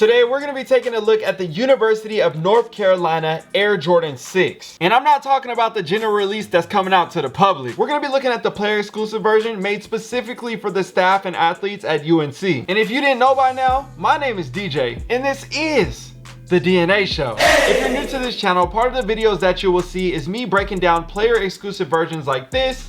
Today we're going to be taking a look at the University of North Carolina Air Jordan 6. And I'm not talking about the general release that's coming out to the public. We're going to be looking at the player exclusive version made specifically for the staff and athletes at UNC. And if you didn't know by now, my name is DJ and this is the DNA Show. If you're new to this channel, part of the videos that you will see is me breaking down player exclusive versions like this,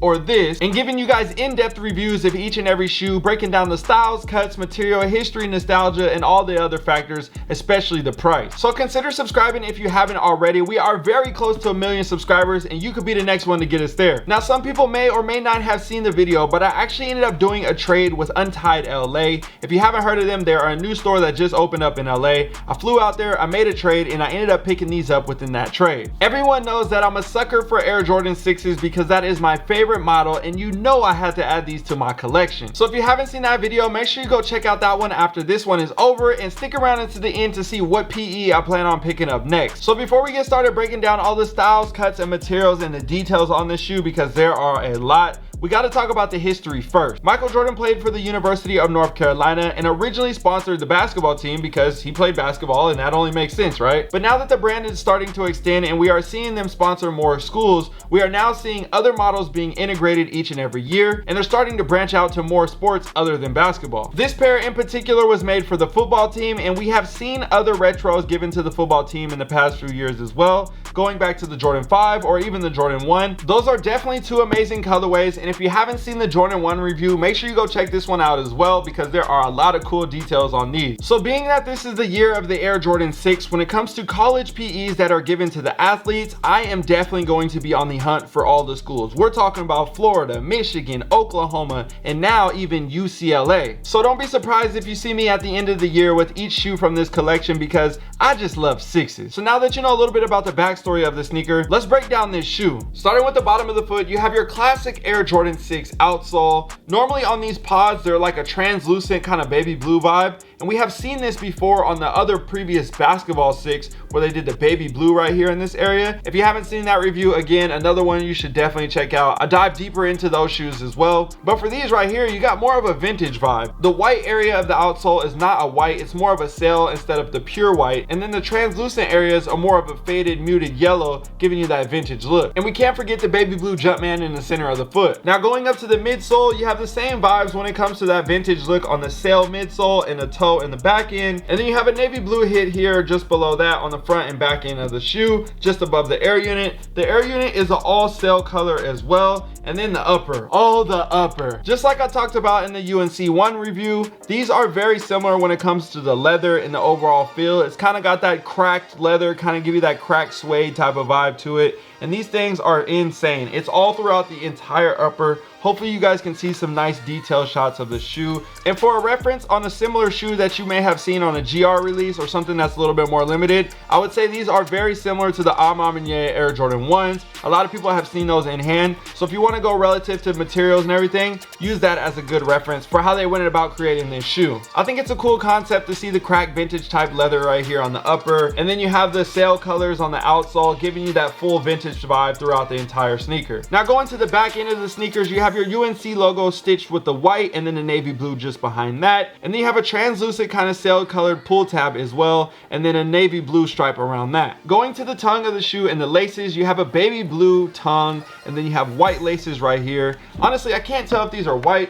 or this, and giving you guys in-depth reviews of each and every shoe, breaking down the styles, cuts, material, history, nostalgia, and all the other factors, especially the price. So consider subscribing if you haven't already. We are very close to 1 million subscribers and you could be the next one to get us there. Now, some people may or may not have seen the video, but I actually ended up doing a trade with UNTIED LA. If you haven't heard of them, they're a new store that just opened up in LA. I flew out there, I made a trade, and I ended up picking these up within that trade. Everyone knows that I'm a sucker for Air Jordan 6s because that is my favorite model, and you know I had to add these to my collection. So if you haven't seen that video, make sure you go check out that one after this one is over, and stick around into the end to see what PE I plan on picking up next. So before we get started breaking down all the styles, cuts, and materials and the details on this shoe, because there are a lot, we got to talk about the history first. Michael Jordan played for the University of North Carolina and originally sponsored the basketball team because he played basketball, and that only makes sense, right? But now that the brand is starting to extend and we are seeing them sponsor more schools, we are now seeing other models being integrated each and every year, and they're starting to branch out to more sports other than basketball. This pair in particular was made for the football team, and we have seen other retros given to the football team in the past few years as well, going back to the Jordan 5 or even the Jordan 1. Those are definitely two amazing colorways, and if you haven't seen the Jordan 1 review, make sure you go check this one out as well because there are a lot of cool details on these. So being that this is the year of the Air Jordan 6, when it comes to college PEs that are given to the athletes, I am definitely going to be on the hunt for all the schools. We're talking about Florida, Michigan, Oklahoma, and now even UCLA. So don't be surprised if you see me at the end of the year with each shoe from this collection because I just love sixes. So now that you know a little bit about the backstory of the sneaker, let's break down this shoe. Starting with the bottom of the foot, you have your classic Air Jordan 6 outsole. Normally on these pods, they're like a translucent kind of baby blue vibe. And we have seen this before on the other previous basketball 6 where they did the baby blue right here in this area. If you haven't seen that review, again, another one you should definitely check out. I dive deeper into those shoes as well. But for these right here, you got more of a vintage vibe. The white area of the outsole is not a white, it's more of a sail instead of the pure white. And then the translucent areas are more of a faded, muted yellow, giving you that vintage look. And we can't forget the baby blue Jumpman in the center of the foot. Now going up to the midsole, you have the same vibes when it comes to that vintage look on the sail midsole and the toe in the back end, and then you have a navy blue hit here just below that on the front and back end of the shoe, just above the air unit. The air unit is an all sail color as well, and then the upper, just like I talked about in the UNC 1 review, these are very similar when it comes to the leather and the overall feel. It's kind of got that cracked leather, kind of give you that cracked suede type of vibe to it, and these things are insane. It's all throughout the entire upper. Hopefully you guys can see some nice detail shots of the shoe. And for a reference on a similar shoe that you may have seen on a GR release or something that's a little bit more limited, I would say these are very similar to the Amamanye Air Jordan 1s. A lot of people have seen those in hand. So if you want to go relative to materials and everything, use that as a good reference for how they went about creating this shoe. I think it's a cool concept to see the cracked vintage type leather right here on the upper. And then you have the sail colors on the outsole, giving you that full vintage vibe throughout the entire sneaker. Now going to the back end of the sneakers, you have your UNC logo stitched with the white and then the navy blue just behind that, and then you have a translucent kind of sail colored pull tab as well, and then a navy blue stripe around that. Going to the tongue of the shoe and the laces, you have a baby blue tongue, and then you have white laces right here. Honestly, I can't tell if these are white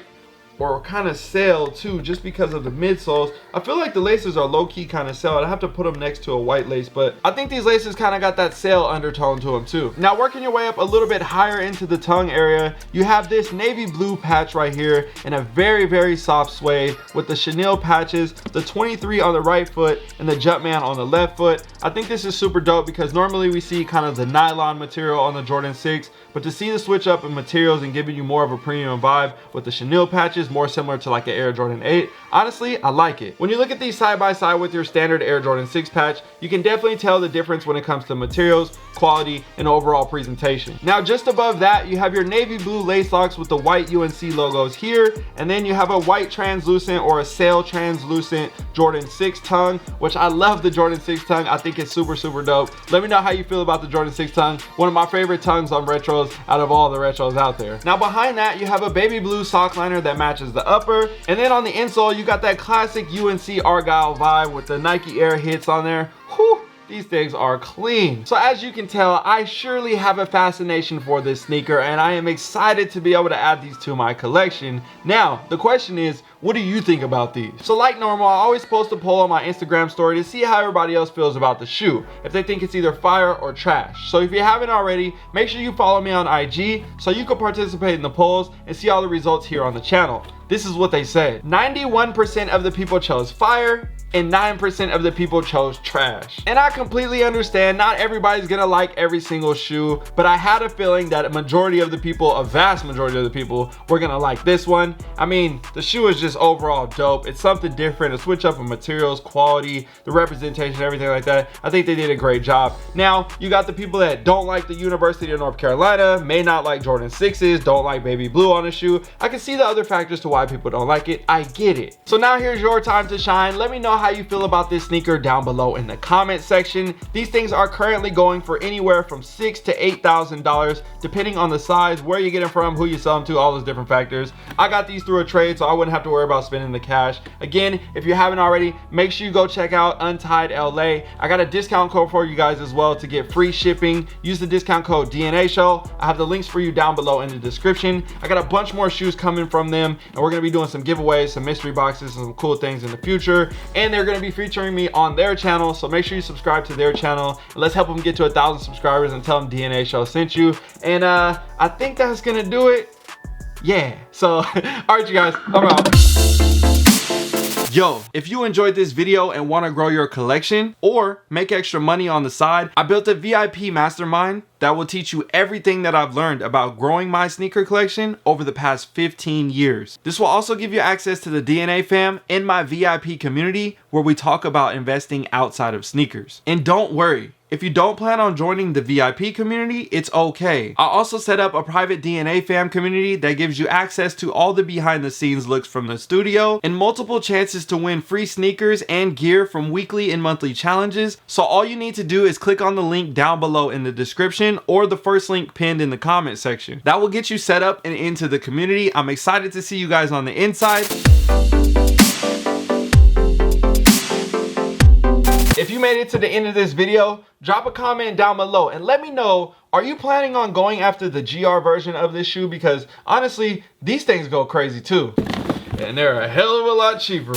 or kind of sailed too, just because of the midsoles. I feel like the laces are low-key kind of sailed. I have to put them next to a white lace, but I think these laces kind of got that sail undertone to them too. Now working your way up a little bit higher into the tongue area, you have this navy blue patch right here and a very, very soft suede with the chenille patches, the 23 on the right foot and the Jumpman on the left foot. I think this is super dope because normally we see kind of the nylon material on the Jordan 6, but to see the switch up in materials and giving you more of a premium vibe with the chenille patches, more similar to like an Air Jordan 8, honestly, I like it. When you look at these side by side with your standard Air Jordan 6 patch, you can definitely tell the difference when it comes to materials, quality, and overall presentation. Now just above that, you have your navy blue lace locks with the white UNC logos here, and then you have a white translucent or a sail translucent Jordan 6 tongue, which I love the Jordan 6 tongue. I think think it's super dope. Let me know how you feel about the Jordan 6 tongue. One of my favorite tongues on retros out of all the retros out there. Now behind that, you have a baby blue sock liner that matches the upper. And then on the insole, you got that classic UNC Argyle vibe with the Nike Air hits on there. Whew. These things are clean. So as you can tell, I surely have a fascination for this sneaker, and I am excited to be able to add these to my collection. Now, the question is, what do you think about these? So like normal, I always post a poll on my Instagram story to see how everybody else feels about the shoe, if they think it's either fire or trash. So if you haven't already, make sure you follow me on IG so you can participate in the polls and see all the results here on the channel. This is what they said. 91% of the people chose fire, and 9% of the people chose trash. And I completely understand not everybody's gonna like every single shoe, but I had a feeling that a majority of the people, a vast majority of the people, were gonna like this one. I mean, the shoe is just overall dope. It's something different, a switch up of materials, quality, the representation, everything like that. I think they did a great job. Now, you got the people that don't like the University of North Carolina, may not like Jordan 6s, don't like baby blue on the shoe. I can see the other factors to why people don't like it. I get it. So now here's your time to shine. Let me know how you feel about this sneaker down below in the comment section. These things are currently going for anywhere from $6,000 to $8,000 depending on the size, where you get them from, who you sell them to, all those different factors. I got these through a trade, so I wouldn't have to worry about spending the cash. Again, if you haven't already, make sure you go check out Untied LA. I got a discount code for you guys as well to get free shipping. Use the discount code DNA Show. I have the links for you down below in the description. I got a bunch more shoes coming from them, and we're gonna be doing some giveaways, some mystery boxes, and some cool things in the future. And they're gonna be featuring me on their channel, so make sure you subscribe to their channel, and let's help them get to 1,000 subscribers and tell them DNA Show sent you. And I think that's gonna do it. Yeah, so all right, you guys, I'm out. Yo, if you enjoyed this video and want to grow your collection or make extra money on the side, I built a VIP mastermind that will teach you everything that I've learned about growing my sneaker collection over the past 15 years. This will also give you access to the DNA fam in my VIP community where we talk about investing outside of sneakers. And don't worry, if you don't plan on joining the VIP community, it's okay. I also set up a private DNA fam community that gives you access to all the behind the scenes looks from the studio and multiple chances to win free sneakers and gear from weekly and monthly challenges. So all you need to do is click on the link down below in the description or the first link pinned in the comment section. That will get you set up and into the community. I'm excited to see you guys on the inside. If you made it to the end of this video, drop a comment down below and let me know, are you planning on going after the GR version of this shoe? Because honestly, these things go crazy too. And they're a hell of a lot cheaper.